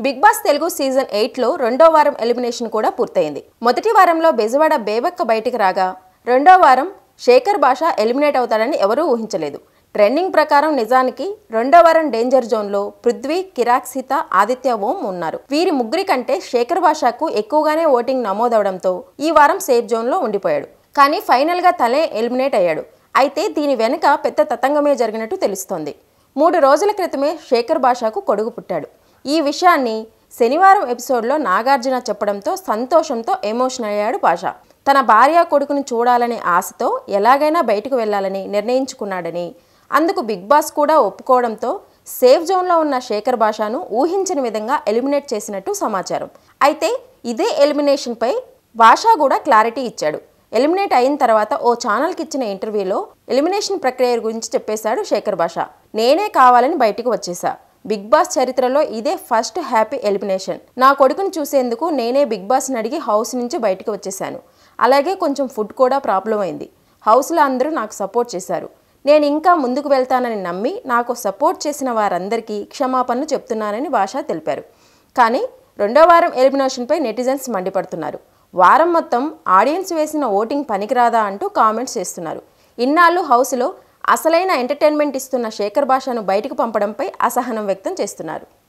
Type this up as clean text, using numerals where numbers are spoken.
Big boss Telugu season 8 లో రెండో వారం ఎలిమినేషన్ కూడా పూర్తయింది. మొదటి వారంలో బెజవాడ బేబక్క బయటికి రాగా రెండో వారం శేఖర్ భాష ఎలిమినేట్ అవుతాడని ఎవరూ ఊహించలేదు. ట్రెండింగ్ ప్రకారం నిజానికి రెండో వారం డేంజర్ జోన్లో పృథ్వీ, కిరాక్ సీత, ఆదిత్య ఓం ఉన్నారు. వీరి ముగ్గురి కంటే శేఖర్ భాషకు ఎక్కువగానే ఓటింగ్ నమోదవడంతో ఈ వారం సేఫ్ జోన్లో ఉండిపోయాడు. కానీ ఫైనల్గా తనే ఎలిమినేట్ అయ్యాడు. అయితే దీని వెనుక పెద్ద తతంగమే జరిగినట్టు తెలుస్తోంది. 3 రోజుల క్రితమే శేఖర్ భాషకు కొడుకు పుట్టాడు. ఈ విషయాన్ని శనివారం ఎపిసోడ్లో నాగార్జున చెప్పడంతో సంతోషంతో ఎమోషన్ అయ్యాడు భాష. తన భార్య కొడుకుని చూడాలనే ఆశతో ఎలాగైనా బయటకు వెళ్లాలని నిర్ణయించుకున్నాడని, అందుకు బిగ్ బాస్ కూడా ఒప్పుకోవడంతో సేఫ్ జోన్లో ఉన్న శేఖర్ భాషను ఊహించని విధంగా ఎలిమినేట్ చేసినట్టు సమాచారం. అయితే ఇదే ఎలిమినేషన్పై భాష కూడా క్లారిటీ ఇచ్చాడు. ఎలిమినేట్ అయిన తర్వాత ఓ ఛానల్కి ఇచ్చిన ఇంటర్వ్యూలో ఎలిమినేషన్ ప్రక్రియ గురించి చెప్పేశాడు శేఖర్ భాష. నేనే కావాలని బయటకు వచ్చేసా. బిగ్ బాస్ చరిత్రలో ఇదే ఫస్ట్ హ్యాపీ ఎలిమినేషన్. నా కొడుకుని చూసేందుకు నేనే బిగ్ బాస్ని అడిగి హౌస్ నుంచి బయటకు వచ్చేసాను. అలాగే కొంచెం ఫుడ్ కూడా ప్రాబ్లం అయింది. హౌస్లో అందరూ నాకు సపోర్ట్ చేశారు. నేను ఇంకా ముందుకు వెళ్తానని నమ్మి నాకు సపోర్ట్ చేసిన వారందరికీ క్షమాపణలు చెప్తున్నానని భాష తెలిపారు. కానీ రెండో వారం ఎలిమినేషన్పై నెటిజన్స్ మండిపడుతున్నారు. వారం మొత్తం ఆడియన్స్ వేసిన ఓటింగ్ పనికిరాదా అంటూ కామెంట్స్ చేస్తున్నారు. ఇన్నాళ్ళు హౌస్లో అసలైన ఎంటర్టైన్మెంట్ ఇస్తున్న శేఖర్ భాషను బయటకు పంపడంపై అసహనం వ్యక్తం చేస్తున్నారు.